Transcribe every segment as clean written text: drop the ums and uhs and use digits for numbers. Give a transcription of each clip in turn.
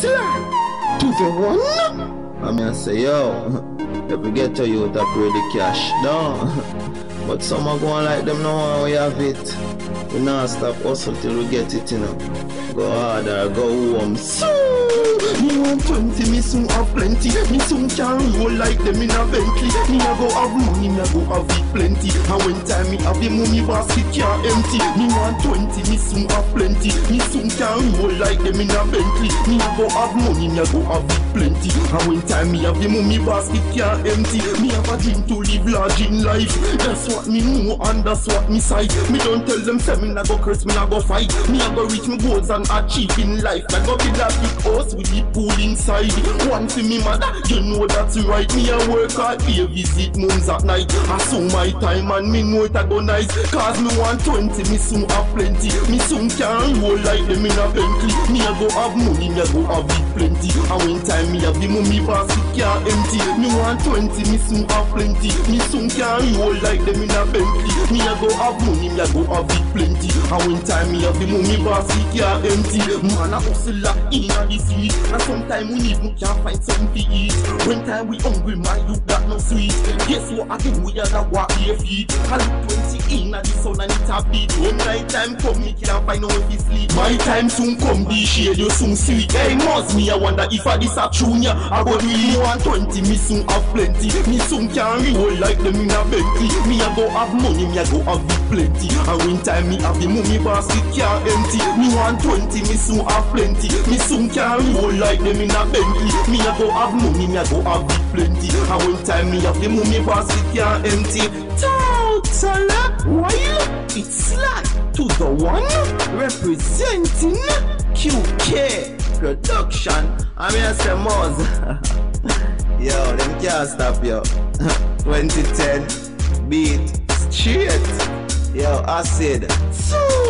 hustler to the one. I mean, I say, yo, if we get to you to pray the cash down. But some are going like them now, we have it. We not stop hustle till we get it, you know. Go harder, go home. So me want 20, me soon have plenty. Me soon can roll like them in a Bentley. Me a go have money, me a go have it plenty. And when time me have the money basket can't empty. Me want 20, me soon have plenty. Me soon can roll like them in a Bentley. Me a go have money, me a go have it plenty. And when time me have the money basket can't empty. Me have a dream to live large in life. That's what me know and that's what me sight. Me don't tell them say me a go curse, me a go fight. Me a go reach my goals and achieve in life. Me go build a big house with the pool inside. One for me mother, you know that's right. Me a work hard, be a visit moms at night. I saw my time and me know it a go nice. Cause me want 20, me soon have plenty. Me soon can roll like them in a Bentley. Me a go have money, me a go have it plenty. And when time me have the money basket can't empty. Me want 20, me soon have plenty. Me soon can roll like them in a Bentley. Me a go have money, me a go have it plenty. And when time me have the money basket can't empty. Man a hustle in a the street. And sometimes we need we can't find something to eat. When time we hungry, man, you got no sweet. Guess what again, we are not walk your feet. I look 20 in at the sun and it a beat. When night time come, me can't find no way to sleep. My time soon come, the shade you soon sleep. Hey, must me, I wonder if I this a true ya. I go really want 20, me soon have plenty. Me soon can roll like them in a Bentley. Me a go have money, me a go have it plenty. And when time me have the money basket can't empty. Me want 20, me soon have plenty. Me soon can roll like them in a Bentley. Me a go have money, me a go have it plenty. And when time me have the money basket can't empty. Total while it's like to the one representing QK Production. I mean I say Moz. Yo, them can't stop yo. 2010 beat straight. Yo, I said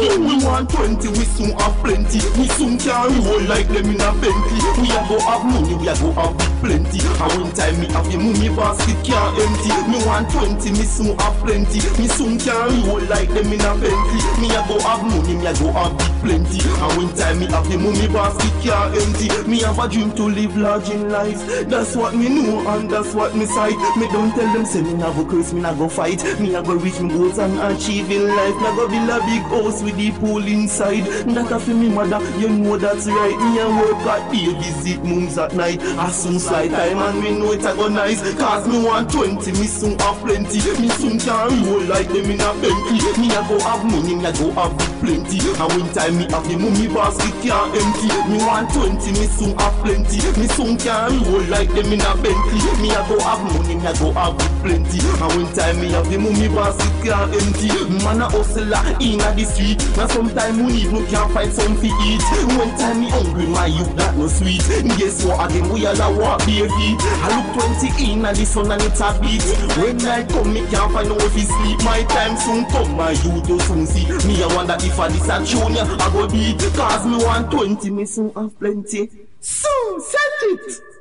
we want 20, we soon have plenty. We soon can roll like them in a Bentley. We a go have money, we a go have plenty. And when time me have the money basket can't empty. Me want 20, me soon have plenty. Me soon can roll like them in a Bentley. Me a go have money, me a go have plenty. And when time me have the money basket can't empty. Me have a dream to live large in life. That's what me know and that's what me sight. Me don't tell them say me na go curse, me na go fight. Me a go reach me goals and achieve in life. Me a go build a big house with the pool inside. That a for me mother, you know that's right. Me a work at day, visit moms at night. As soon slide time and me know it a go nice. Cause me want 20, me soon have plenty. Me soon can roll like them in a Bentley. Me a go have money, me a go have plenty. And when time me have the money basket can't empty. Me want 20, me soon have plenty. Me soon can roll like them in a Bentley. Me a go have money, me a go have plenty. And when time me have the money basket can't empty. Man a hustler in a the street. Now sometime we need no can't find something to eat. When time me hungry, my youth that no sweet. Guess what again, we all a walk bare feet. I look 20 in and the sun and it a beat. When night come, me can't find no way to sleep. My time soon come, my youth will soon see. Me I wonder if I this a junior, I go beat. Cause me want 20, me soon have plenty. Soon, set it.